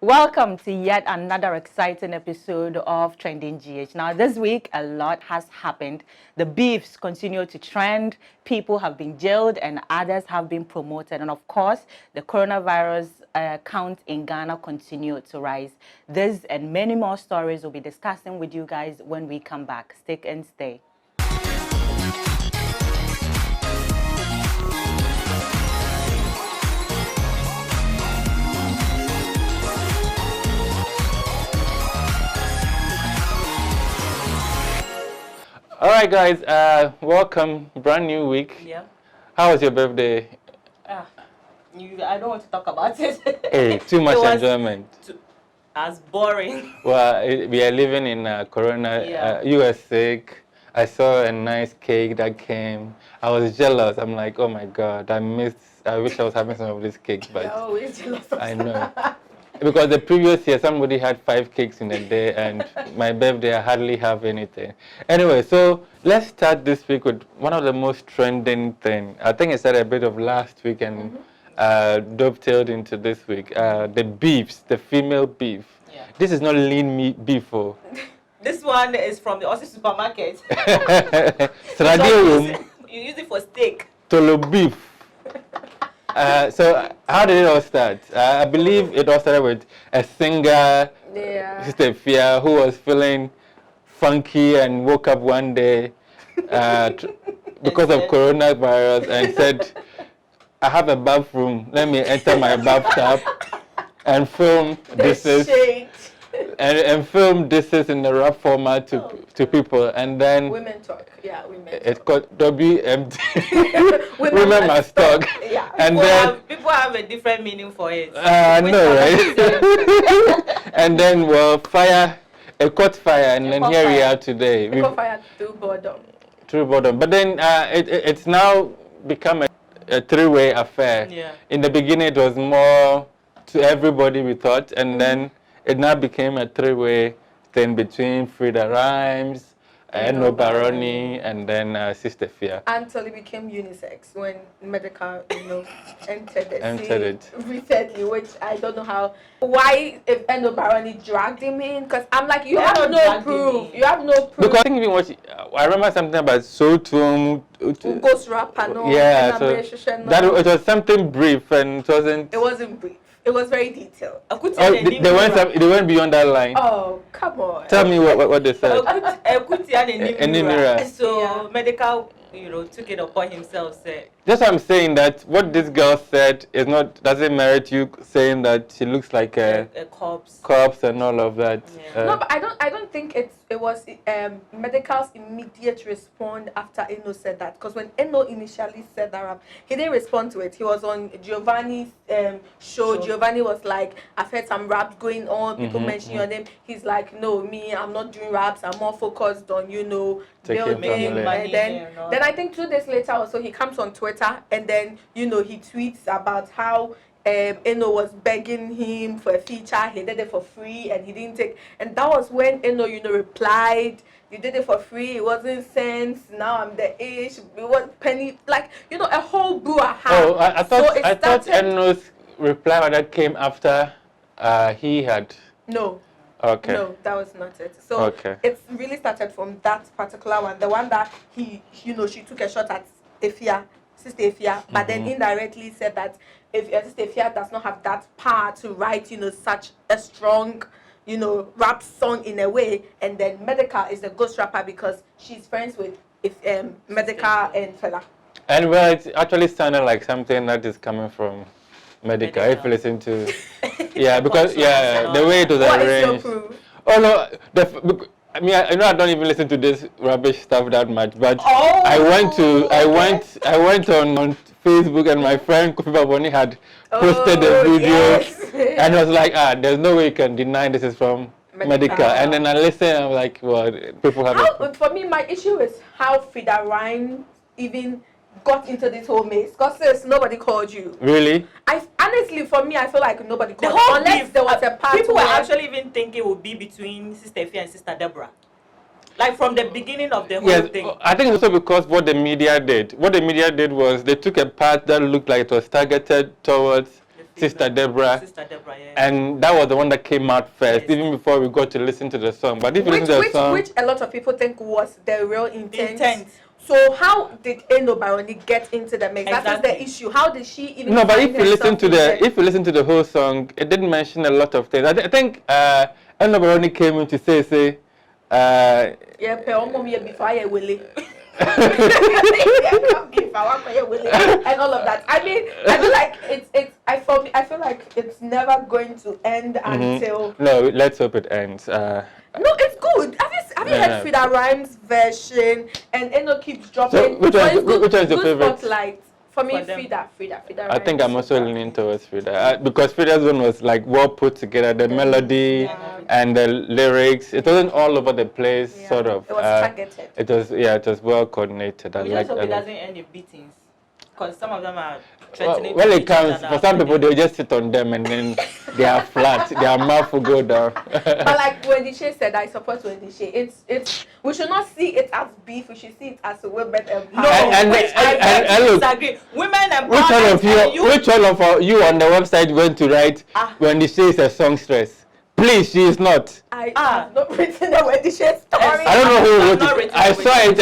Welcome to yet another exciting episode of Trending GH. Now, this week, a lot has happened. The beefs continue to trend. People have been jailed and others have been promoted. And of course, the coronavirus count in Ghana continue to rise. This and many more stories we'll be discussing with you guys when we come back. Stick and stay. All right, guys. Welcome. Brand new week. Yeah. How was your birthday? I don't want to talk about it. Hey, too much enjoyment. As boring. Well, we are living in Corona. Yeah. You were sick. I saw a nice cake that came. I was jealous. I'm like, oh my God, I wish I was having some of this cake, but You're always jealous of I know. Because the previous year, somebody had 5 cakes in a day, and my birthday, I hardly have anything. Anyway, so let's start this week with one of the most trending things. I think I said a bit of last week and dovetailed into this week. The beefs, the female beef. Yeah. This is not lean meat beef. This one is from the Aussie supermarket. You use it for steak. Tolo beef. So how did it all start? I believe it all started with a singer, Sista Afia, who was feeling funky and woke up one day because of coronavirus and said, I have a bathroom, let me enter my bathtub and film dishes and film dishes in the rap format to people, and then Women talk. Yeah, women talk. It's called WMT. Women must talk. Yeah. And People have a different meaning for it. No, right? And then, well, it caught fire, and then here we are today. It caught fire through boredom. Through boredom. But then it's now become a three-way affair. Yeah. In the beginning, it was more to everybody, we thought, and then it now became a three-way thing between Freda Ryhmz, Eno Barony, and then Sista Afia. Until it became unisex when medical, entered it. recently, which I don't know why if Eno Barony dragged him in, because I'm like, you have no proof. You have no proof. Because I think even I remember something about Sotum. Ghost rapper, no. Yeah, so it was something brief and it wasn't. It wasn't brief. It was very detailed. They went beyond that line. Oh, come on. Tell me what they said. So medical, took it upon himself. Said. Just I'm saying that what this girl said doesn't merit you saying that she looks like a corpse and all of that. Yeah. No, but I don't think it was medical's immediate response after Eno said that, because when Eno initially said that rap, he didn't respond to it. He was on Giovanni's show. Giovanni was like, I've heard some raps going on, people mentioning your name. He's like, no, I'm not doing raps, I'm more focused on building. And then I think 2 days later or so he comes on Twitter, and then he tweets about how Eno was begging him for a feature. He did it for free and he didn't take. And that was when Eno, replied, you did it for free, it wasn't cents, now I'm the age, it was penny, like, a whole brouhaha. Oh, I thought Eno's reply that came after he had. No. Okay. No, that was not it. So it's really started from that particular one. The one that she took a shot at Sista Afia, but then indirectly said that if Sista Afia does not have that power to write, such a strong, rap song in a way, and then Medical is the ghost rapper because she's friends with Medical and Fela. And well, it actually sounded like something that is coming from Medical. If you listen to, because the way it was arranged. What is your proof? Oh no, I don't even listen to this rubbish stuff that much, but I went on Facebook, and my friend Kofi Baboni had posted the video, and I was like, there's no way you can deny this is from Medical. And then I listened, I'm like, well, people have. For me, my issue is how Freda Ryhmz even got into this whole maze, because nobody called you. Really? Honestly, for me, I feel like nobody called you, unless there was a part people were actually even thinking it would be between Sista Afia and Sister Deborah. Like from the beginning of the whole thing. I think also because what the media did. What the media did was they took a part that looked like it was targeted towards Sister Deborah. Sister Deborah, yeah. And that was the one that came out first, Yes. even before we got to listen to the song. But if you listen to the song, which a lot of people think was the real intent. Intent. So how did Eno Barony get into the mix? That is Exactly. the issue. How did she even? no. But find if you listen herself to in there? if you listen to the whole song, it didn't mention a lot of things. I think Eno Barony came in to say. Yeah, pe omo mi before I will. And all of that. I mean, I feel like I feel like it's never going to end until. No, let's hope it ends. No, it's good. Have you heard Freda Ryhmz version? And Eno keeps dropping. So which one is your favorite? Spotlight. For me, For them. Freda I think Ryhmz. I'm also leaning towards Freda because Freda's one was like well put together. The melody and the lyrics, it wasn't all over the place, Yeah. sort of. It was targeted. It was well coordinated. I We like just hope it that. doesn't end in beatings. Because some of them are threatening When to it beat comes, each other. for some people, they'll just sit on them and then they are flat. Their mouth will go down. But like Wendy Shea said, I support Wendy Shea. It's we should not see it as beef. We should see it as a women empowerment. No, And which I beg to look, disagree. Women empowerment. Which one of you on the website went to write when the Shea is a songstress? Please, she is not. I have not written the Wendy Shea story. I don't know who wrote it. I saw it.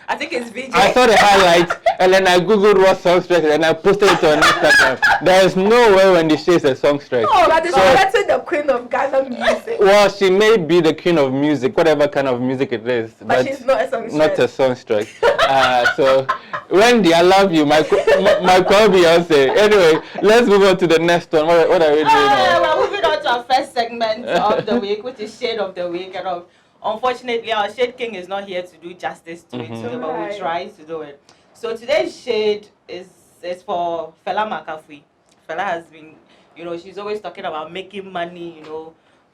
I think it's VJ. I saw the highlights and then I googled what songstress and I posted it on Instagram. There is no way when the Shea is a songstress. No, but she's letting the queen of Ghana music. Well, she may be the queen of music, whatever kind of music it is, But she's not a songstress. Not a songstress. So, Wendy, I love you, my Beyonce. Anyway, let's move on to the next one. What are we doing now? We're moving on to our first segment of the week, which is Shade of the Week. And unfortunately, our Shade King is not here to do justice to it today, but we'll try to do it. So today's shade is for Fela Makafui. Fela has been, she's always talking about making money,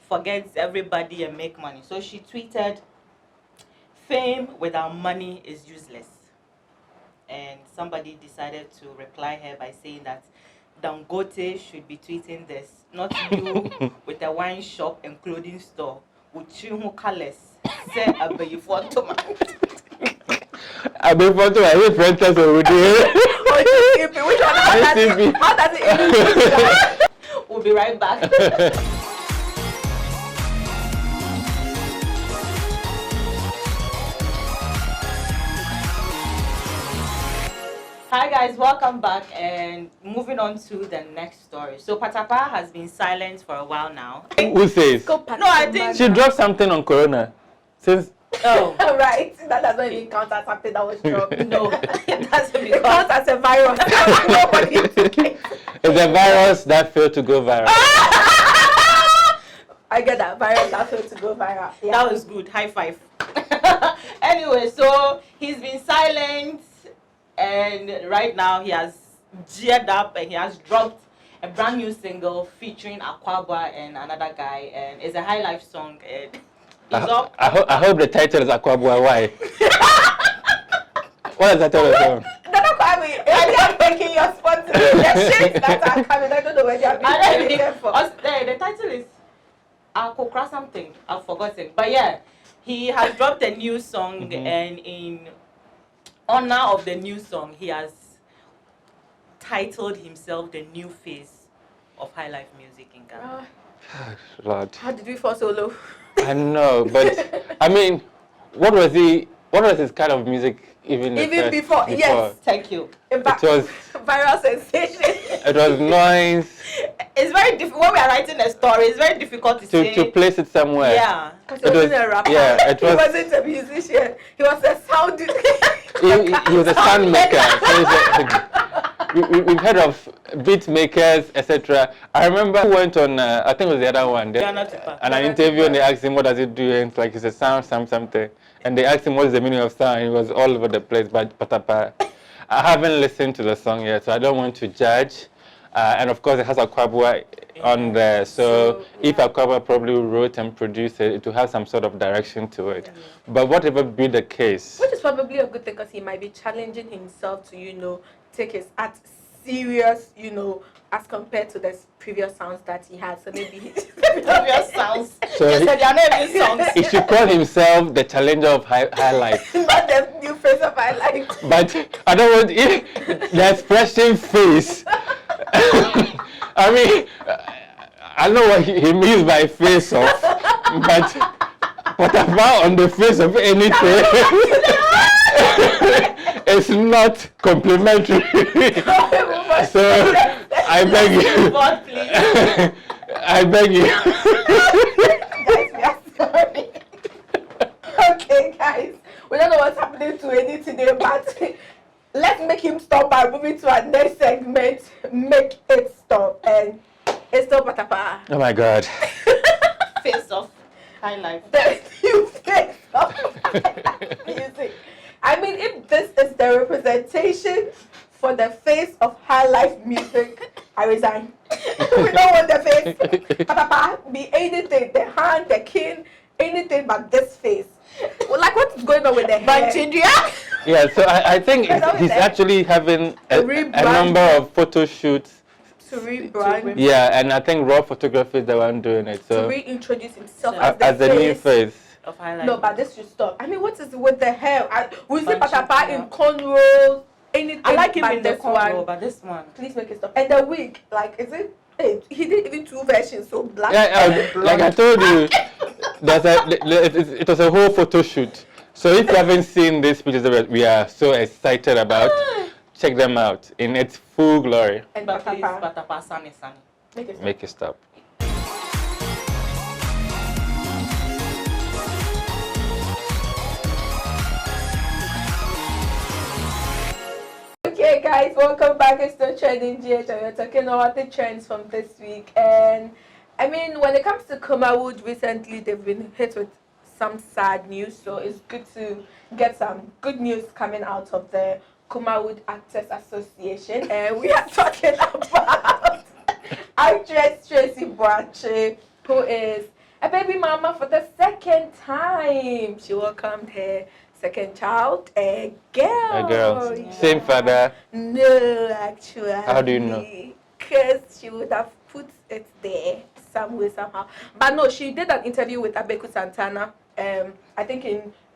forgets everybody and make money. So she tweeted, "Fame without money is useless." And somebody decided to reply her by saying that Dangote should be tweeting this, not you with a wine shop and clothing store. With you colors, say Ameyaw I've been to my friend test already. Which one? How does it even? We'll be right back. Hi guys, welcome back and moving on to the next story. So Patapa has been silent for a while now. Who says? No, I think She dropped something on Corona. Since Right, that doesn't even count as something that was dropped. no, it doesn't It counts as a virus. Nobody it's a virus that failed to go viral. I get that virus that failed to go viral. Yeah. That was good. High five. Anyway, so he's been silent, and right now he has geared up and he has dropped a brand new single featuring Aquaba and another guy, and it's a high life song. And he's up. I hope the title is Aquabua. Why? What is the title of the song? Maybe I'm taking your spot. The shit that are coming, I don't know where they are being taken for. The title is Akokra something. I've forgotten. But yeah, he has dropped a new song, and in honor of the new song, he has titled himself the new face of high life music in Ghana. Lord. How did we fall so low? I know, but I mean, what was his kind of music even before? Yes. Thank you. In fact, It was viral sensation. It was noise. It's very difficult when we are writing a story. It's very difficult to say. To place it somewhere. Yeah. Because he wasn't a rapper. Yeah, it was. He wasn't a musician. He was a sound. He was a sound maker. We've heard of beat makers, etc. I remember who went on, I think it was the other one, and an interview, and they asked him, what does it do? And it's like, it's a sound, something. And they asked him, what is the meaning of sound? And he was all over the place. But I haven't listened to the song yet, so I don't want to judge. And of course, it has Aquabua on there. So if Aquabua probably wrote and produced it, it will have some sort of direction to it. But whatever be the case. Which is probably a good thing because he might be challenging himself to, take his art serious, as compared to the previous sounds that he had. So maybe his previous sounds. So they are not even songs. He should call himself the challenger of high life. Not the new face of high life. But I don't want the expression face. I mean, I know what he means by face off, but what about on the face of anything? It's not complimentary. So I beg you. I beg you. Guys, we are sorry. Okay, guys, we don't know what's happening to Eni today, but let's make him stop by moving to our next segment. Make it stop, and it's stop patapa. Oh my God. Face off. Highlight. The new face of music. I mean, if this is the representation for the face of high life music, I resign. We don't want the face. Patapa, be anything, the hand, the king, anything but this face. Well, like what is going on with the hair? Yeah, so I think he's actually having a number of photo shoots. To rebrand. Yeah, and I think Raw Photography is the one doing it. So to reintroduce himself as the new face. Of highlight. No, but this should stop. I mean, what is with the hair? We see Patapa in cornrows, anything. I like him but in the this cornrow, one. but this one. Please make it stop. And the wig, like, is it? Hey, he did even 2 versions, so black. Yeah, like I told you, it was a whole photo shoot. So if you haven't seen these pictures that we are so excited about, check them out in its full glory. And But please, Patapa, patapa, sunny. make it stop. Make it stop. Okay, guys, welcome back. It's still Trending GH, and we're talking about the trends from this week. And I mean, when it comes to Kumawood, recently they've been hit with some sad news, so it's good to get some good news coming out of the Kumawood Actors Association. And we are talking about actress Tracy Boache, who is a baby mama for the second time. She welcomed her second child, a girl. A girl. Yeah. Same father. No, actually. How do you know? Because she would have put it there some way, somehow. But no, she did an interview with Abeku Santana, I think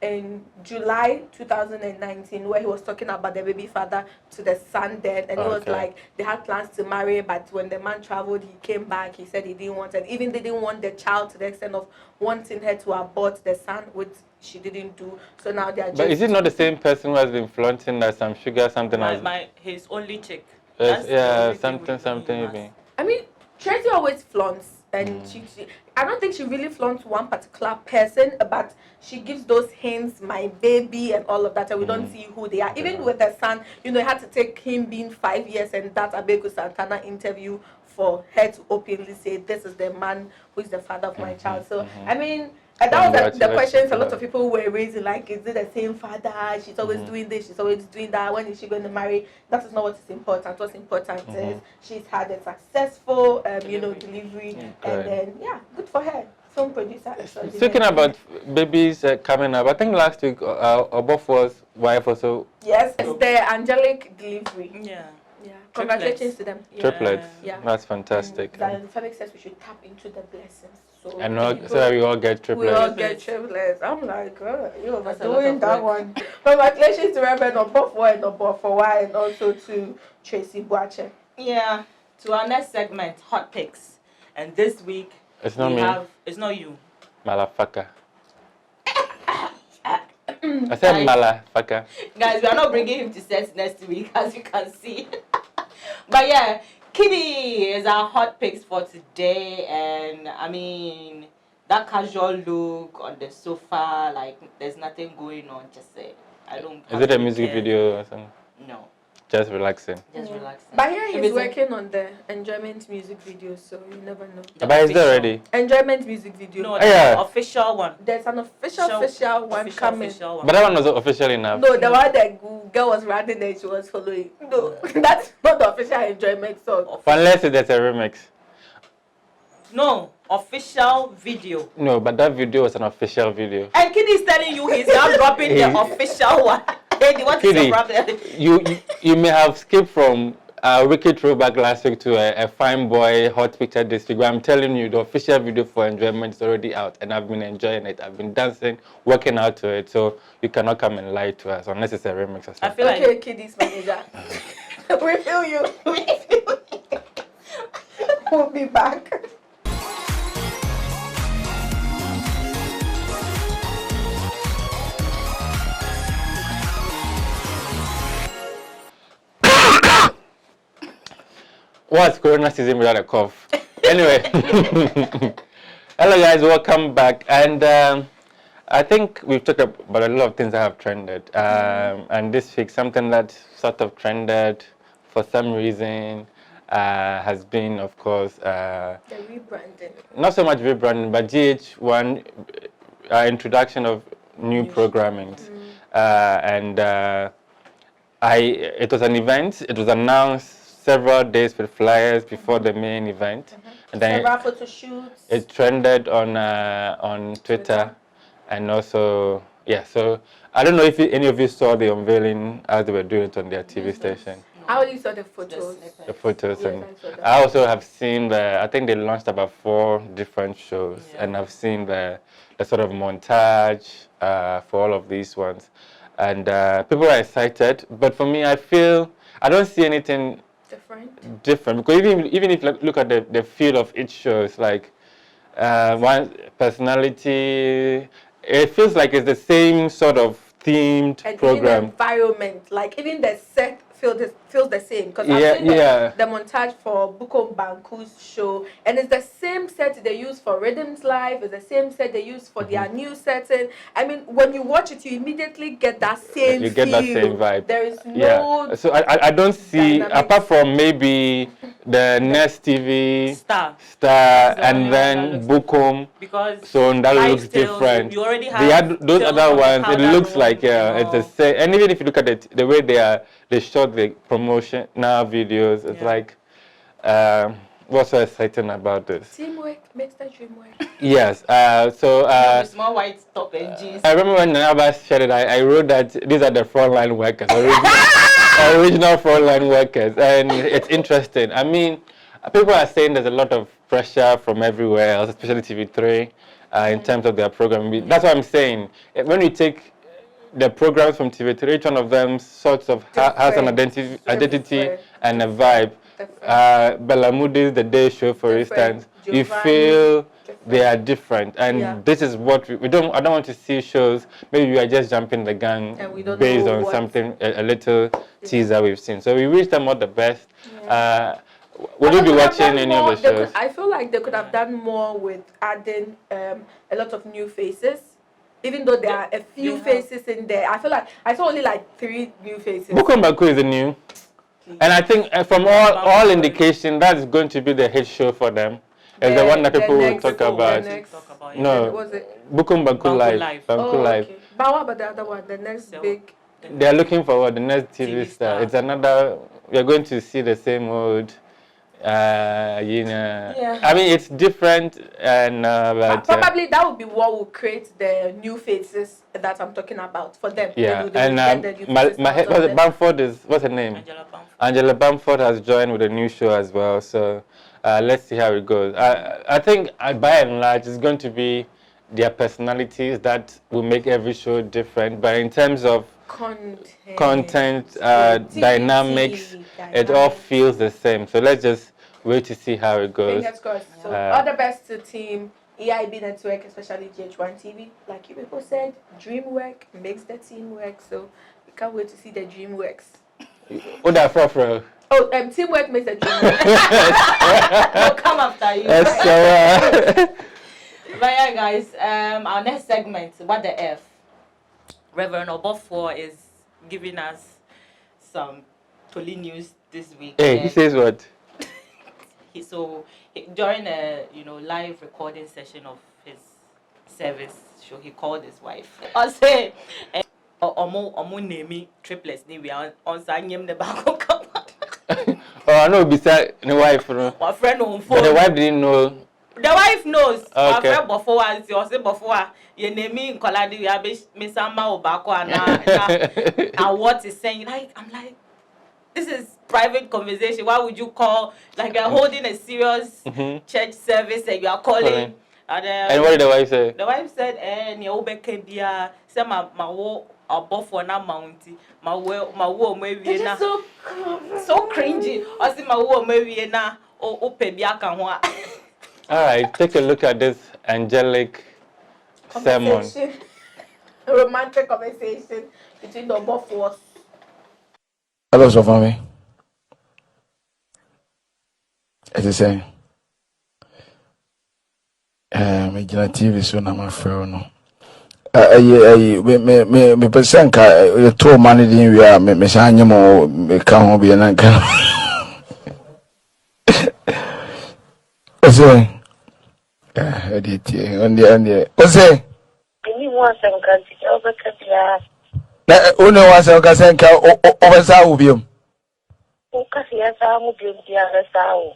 in July 2019, where he was talking about the baby father to the son dead, and it was like they had plans to marry, but when the man traveled, he came back, he said he didn't want it. Even they didn't want the child to the extent of wanting her to abort the son, which she didn't do. So now they are just... But is it not the same person who has been flaunting that some sugar something else? His only chick. Yeah, something even. I mean, Tracy always flaunts, and she I don't think she really flaunts one particular person, but she gives those hints, my baby and all of that, and we don't see who they are. Even with the son, you know, it had to take him being 5 years and that Abeku Santana interview for her to openly say, this is the man who is the father of my child. So, I mean, and that was the questions a lot of people were raising, like, is it the same father? She's always doing this, she's always doing that. When is she going to marry? That is not what is important. What's important is she's had a successful, delivery. And then, yeah, good for her. Film producer. Speaking about babies coming up, I think last week Obofo's wife also. Yes, it's the angelic delivery. Yeah. Yeah. Congratulations to them. Yeah. Triplets. Yeah. That's fantastic. And Felix says we should tap into the blessings. So that we all get triplets. We all get triplets. I'm like, you're That's a lot doing of that work. one. Congratulations to Reverend Obofo and Obofowa, and also to Tracy Boache. Yeah. To our next segment, hot picks. And this week It's not me. It's not you. Malafaka. I said Malafaka. Guys, we are not bringing him to set next week, as you can see. But yeah, Kidi is our hot picks for today, and I mean that casual look on the sofa, like there's nothing going on. Just say, I don't. Is it a music video or something? No, Just relaxing. just relaxing. But here he's Everything- working on the enjoyment music video, so you never know. But is that already? Enjoyment music video. No, Yeah. the official one. There's an official one coming. Official one. But that one was official enough. No, the one that girl was running and she was following. No, that's not the official enjoyment song. Unless there's a remix. No, official video. No, but that video was an official video. And Kidi is telling you he's now dropping the official one. Kidi, what is Kidi, your problem? you may have skipped from Wicked Throwback last week to a Fine Boy Hot Picture District, but I'm telling you, the official video for Enjoyment is already out, and I've been enjoying it. I've been dancing, working out to it, so you cannot come and lie to us unless it's a remix or something. I feel like Okay, Kidi's manager. We feel you. We'll be back. What's Corona season without a cough? Anyway, hello guys, welcome back. And I think we've talked about a lot of things that have trended. And this week, something that sort of trended for some reason has been, of course, the rebranding. Not so much rebranding, but GH1 introduction of new programming. It was an event. It was announced several days with flyers before the main event, and then several photo shoots. It trended on Twitter, and also So I don't know if any of you saw the unveiling as they were doing it on their TV station. I only saw the photos. The photos, yes, and I also have seen I think they launched about 4 different shows, and I've seen the sort of montage for all of these ones, and people are excited. But for me, I don't see anything different, because even if you look at the feel of each show, it's like one personality. It feels like it's the same sort of themed and program. Even the environment, like even the set feels the same, because I've seen the montage for Bukom Banku's show, and it's the same set they use for Rhythm's Live. It's the same set they use for their new setting. I mean, when you watch it, you immediately get that same You get that same vibe. There is no So I don't see dynamics, apart from maybe the Nest TV Star and then Bukom, because so that looks different. You already have those other ones. It looks like it's the same. And even if you look at it, the way they shot the promotion now videos, it's like what's so exciting about this? Teamwork makes the dream work. Yes. Small white top and jeans. I remember when Naba shared it, I wrote that these are the frontline workers, original frontline workers, and it's interesting. I mean, people are saying there's a lot of pressure from everywhere else, especially TV3, in terms of their programming. That's what I'm saying. When we take the programs from TV3, each one of them sorts of has an identity and a vibe. Belamudi's The Day Show, for instance, you feel they are different, and this is what I don't want to see shows. Maybe we are just jumping the gun based on something, a little teaser we've seen. So we wish them all the best. Will you be watching any of the shows? I feel like they could have done more with adding a lot of new faces. Even though there are a few faces in there, I feel like I saw only like 3 new faces. Bukom Banku is new, and I think from all indication that's going to be the hit show for them. It's the one that people will talk about. No, Bukom Banku Live. Banku Live. Okay. But what about the other one? The next big. They are looking for the next TV star. It's another. We are going to see the same old. I mean, it's different, and but probably that would be what will create the new faces that I'm talking about for them. Yeah, and what's her name? Angela Bamford has joined with a new show as well. So let's see how it goes. I think by and large it's going to be their personalities that will make every show different. But in terms of content, dynamics, it all feels the same. So let's just wait to see how it goes. Fingers crossed. So all the best to team EIB Network, especially GH1 TV. Like you people said, dream work makes the team work. So we can't wait to see the dream works. Teamwork makes the dream work. We'll come after you. But yeah, guys, our next segment, What the F? Reverend Obofor is giving us some Toli news this week. Hey, he says what? During a live recording session of his service show, he called his wife. I say, "Omo name triplets. We are on Sanyem the back. I know beside the wife. My friend on phone. But the wife didn't know. The wife knows. Okay. My friend before I say before you name me in Koladi, we have Misama Obako and what is saying. Like I'm like, this is private conversation. Why would you call? Like you're holding a serious church service and you are calling. And what did the wife say? The wife said, say my above for na mounty, my wo maybe na so cringy. I see my wo maybe na All right, take a look at this angelic sermon. Romantic conversation between the both of us. Hello, so for me. As I say, me gina TV so na my friend no. Me person ka to money din wi a me sanye mo me ka ho bi na nka. Ose. Edit on the. Ose. Ni mo asem kan ti o be ka bia. Na one wa se ka sen ka o be sa wo biom. O ka si asa mo biom dia sa o.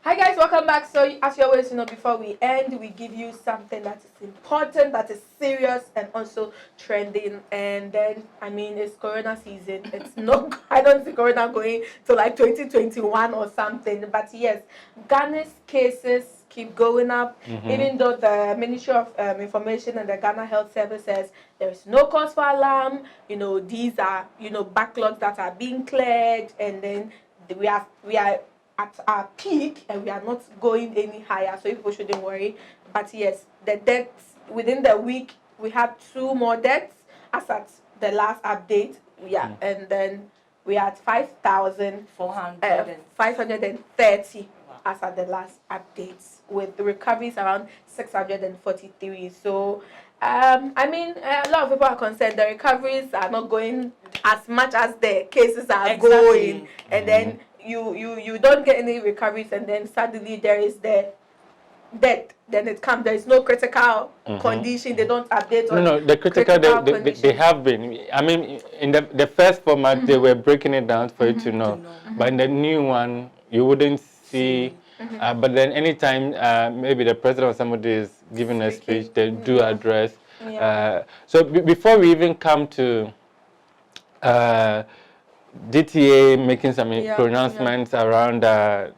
Hi guys, welcome back. So as you always know, before we end, we give you something that is important, that is serious, and also trending. And then, I mean, it's Corona season. It's not, I don't see Corona going to like 2021 or something. But yes, Ghana's cases keep going up, even though the Ministry of Information and the Ghana Health Service says there is no cause for alarm. You know, these are, backlogs that are being cleared, and then we are at our peak and we are not going any higher, so people shouldn't worry. But yes, the deaths within the week, we had 2 more deaths as at the last update. And then we had 530 as at the last updates, with the recoveries around 643. So I mean, a lot of people are concerned the recoveries are not going as much as the cases are going, and then you don't get any recoveries, and then suddenly there is the death. Then it comes, there is no critical condition. They don't update on The critical they have been. I mean, in the first format they were breaking it down for you to know, but in the new one you wouldn't see. But then anytime maybe the president or somebody is giving a speech, they do address. So before we even come to DTA making some pronouncements around the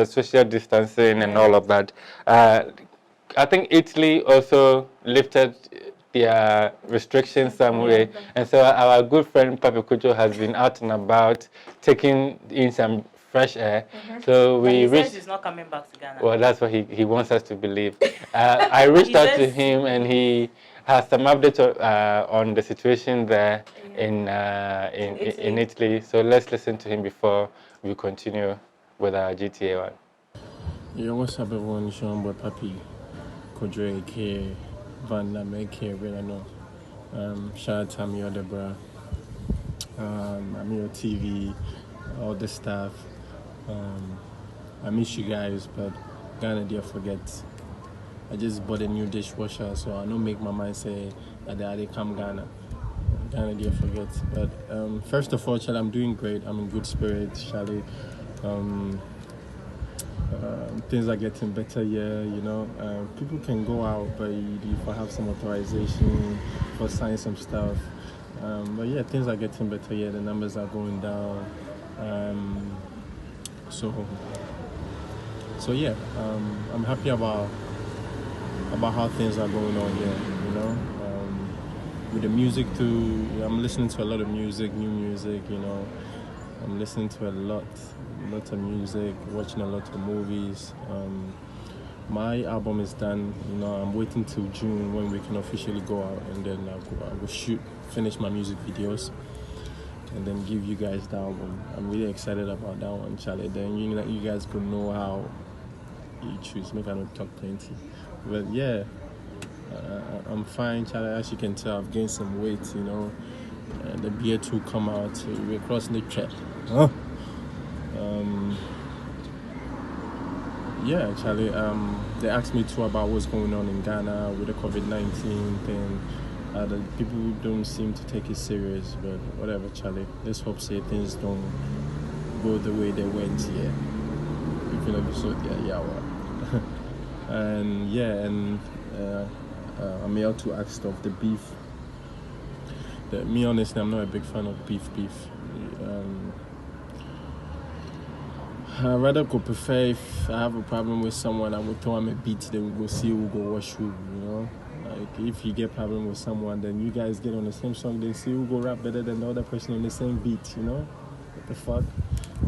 social distancing and all of that, I think Italy also lifted their restrictions some way, and so our good friend Pappy Kojo has been out and about taking in some fresh air. So we reached. He's not coming back to Ghana. Well, that's what he wants us to believe. I reached out to him, and he has some updates on the situation there in Italy. So let's listen to him before we continue with our GTA one. Yo, what's up, everyone? It's your boy Pappy Kojo, aka Van aka Reno. Shout out to Ameyaw Ameyaw TV, all the staff. I miss you guys, but Ghana dear forget. I just bought a new dishwasher, so I don't make my mind say that they come Ghana. Ghana dear forget. But first of all, Charlie, I'm doing great. I'm in good spirits, Charlie. Things are getting better here, people can go out, but you have some authorization for signing some stuff. But yeah, things are getting better here. The numbers are going down. So yeah, I'm happy about how things are going on here. With the music too, I'm listening to a lot of music, new music. I'm listening to a lot of music, watching a lot of movies. My album is done. I'm waiting till June when we can officially go out, and then I will finish my music videos, and then give you guys the album. I'm really excited about that one, Charlie. Then you guys could know how you choose. Maybe I don't talk plenty, but yeah, I'm fine, Charlie. As you can tell, I've gained some weight. The beard will come out. We're crossing the track. Yeah, Charlie. They asked me too about what's going on in Ghana with the COVID-19 thing. The people don't seem to take it serious, but whatever, Charlie. Let's hope things don't go the way they went here. If you know, so and Ameyaw to ask of the beef. Me honestly, I'm not a big fan of beef. I rather go prefer if I have a problem with someone, I would throw him a beat, then we go see who go wash who, Like if you get problem with someone, then you guys get on the same song, then see who go rap better than the other person on the same beat, What the fuck?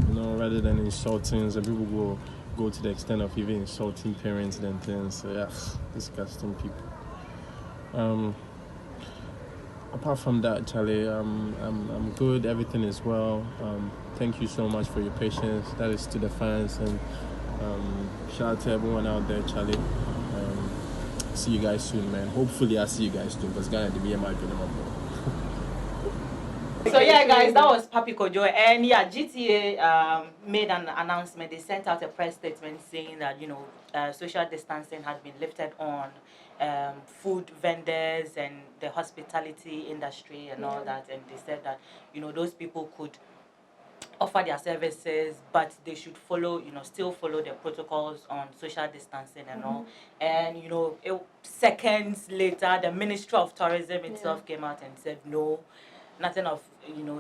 you know, rather than insulting. Some people go to the extent of even insulting parents and things. So yeah, disgusting people. Apart from that, Charlie, I'm good. Everything is well. Thank you so much for your patience. That is to the fans, and shout out to everyone out there, Charlie. See you guys soon, man. Hopefully, I'll see you guys soon because Ghana, the BMI So yeah, guys, that was Pappykojo, and yeah, GTA made an announcement. They sent out a press statement saying that social distancing had been lifted on food vendors and the hospitality industry and all that, and they said that those people could offer their services, but they should follow, still follow the protocols on social distancing and all. And seconds later, the Ministry of Tourism itself came out and said no. Nothing of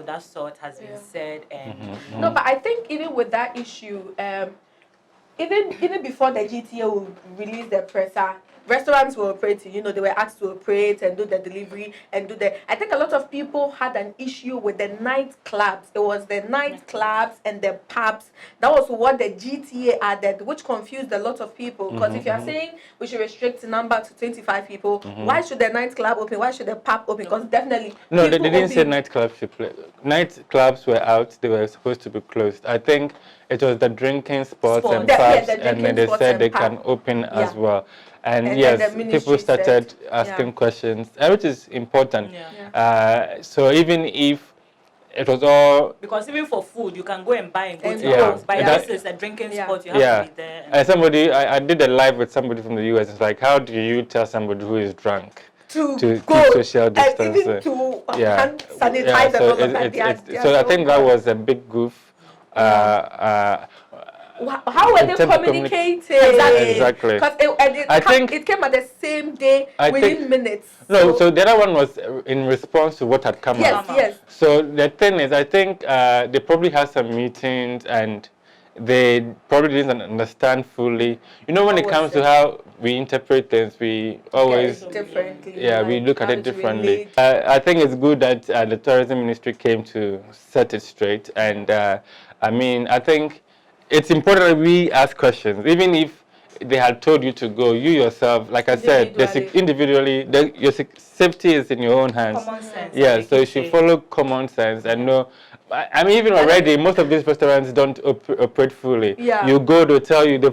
that sort has been said, and no, but I think even with that issue, even before the GTA will release the presser, restaurants were operating. They were asked to operate and do the delivery and do the. I think a lot of people had an issue with the nightclubs. It was the nightclubs and the pubs. That was what the GTA added, which confused a lot of people. Because if you are saying we should restrict the number to 25 people, why should the nightclub open? Why should the pub open? Because definitely no, they didn't say nightclubs should play. Nightclubs were out. They were supposed to be closed. I think it was the drinking spots and pubs, and then they said they can open as well. And yes, people started asking questions, which is important. So even if it was all... Because even for food, you can go and buy and go to the house. But this is a drinking spot, you have to be there. And somebody, I did a live with somebody from the US. It's like, how do you tell somebody who is drunk to keep social distancing? Even to hand sanitize and all of that. So I think that was a big goof. How were they communicating? Exactly. Because it came at the same day, within minutes. No, so the other one was in response to what had come out. Yes. So the thing is, I think they probably had some meetings and they probably didn't understand fully. When it comes to how we interpret things, we always differently. we look at it differently. I think it's good that the tourism ministry came to set it straight, and I think it's important that we ask questions, even if they had told you to go. You yourself, like I said, individually, your safety is in your own hands. Common sense. Yeah, so you should follow common sense and know. I mean, even already, most of these restaurants don't operate fully. You go, they'll tell you, they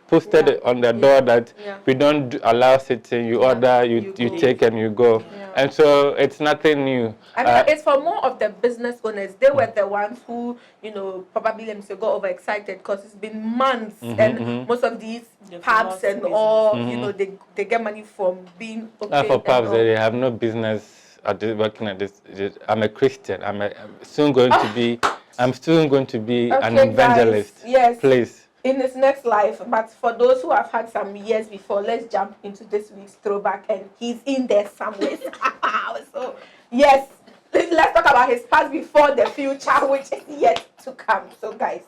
posted on the door that we don't allow sitting. You order, you take, and you go. And so it's nothing new. I mean, it's for more of the business owners. They were the ones who, probably got overexcited because it's been months, and most of these pubs and all, they get money from being okay. For pubs, they have no business working at this. I'm a Christian. I'm still going to be an evangelist. Guys, yes. Please. In his next life, but for those who have had some years before, let's jump into this week's throwback, and he's in there somewhere. So yes, let's talk about his past before the future, which is yet to come. So guys,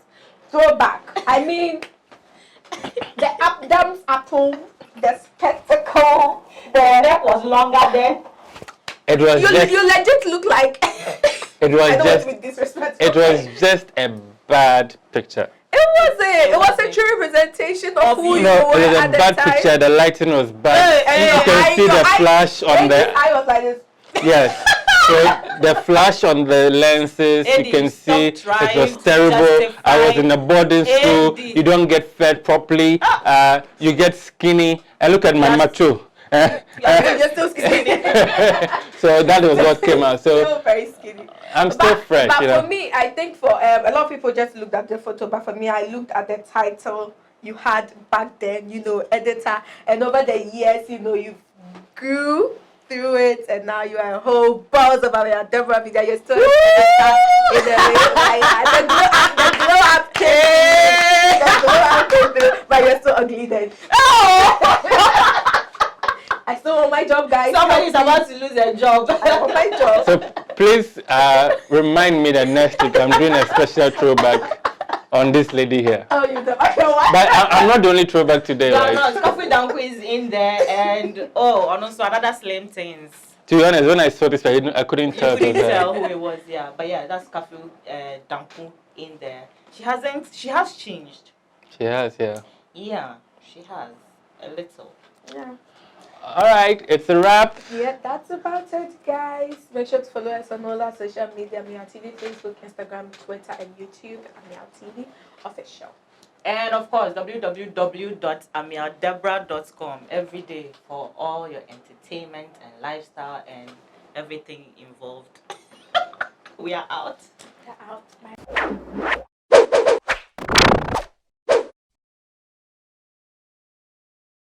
throwback. I mean, the Adam's apple, the spectacle, the neck was longer then. It was you legit look like. It was with disrespect. It was just a bad picture. It was a true representation of who you were it was at a bad the time. picture. The lighting was bad. You can see the flash on the... I was like this. Yes. So the flash on the lenses, you can see it was terrible. I was in a boarding school. You don't get fed properly. You get skinny. And look at my macho. You're still skinny. So that was what came out. So still very skinny. I'm still fresh. But for me, I think for a lot of people just looked at the photo. But for me, I looked at the title you had back then. Editor, and over the years, you grew through it, and now you are a whole balls of Ameyaw Deborah Media. You're still editor in the glow up came, but you're still ugly then. I still want my job, guys. Somebody's about to lose their job. I want my job. So please remind me that next week I'm doing a special throwback on this lady here. Oh, you don't. Okay, what? But I'm not the only throwback today, right? No, Coffee Danko is in there, and also another slim things. To be honest, when I saw this, I couldn't tell. You couldn't tell who it was, yeah. But yeah, that's Coffee Danko in there. She hasn't. She has changed. She has, yeah. Yeah, she has a little. Yeah. All right, it's a wrap. Yeah, that's about it, guys. Make sure to follow us on all our social media: Ameyaw TV, Facebook, Instagram, Twitter, and YouTube. Ameyaw TV official. And of course, www.ameyawdebra.com every day for all your entertainment and lifestyle and everything involved. We are out. We're out. Bye.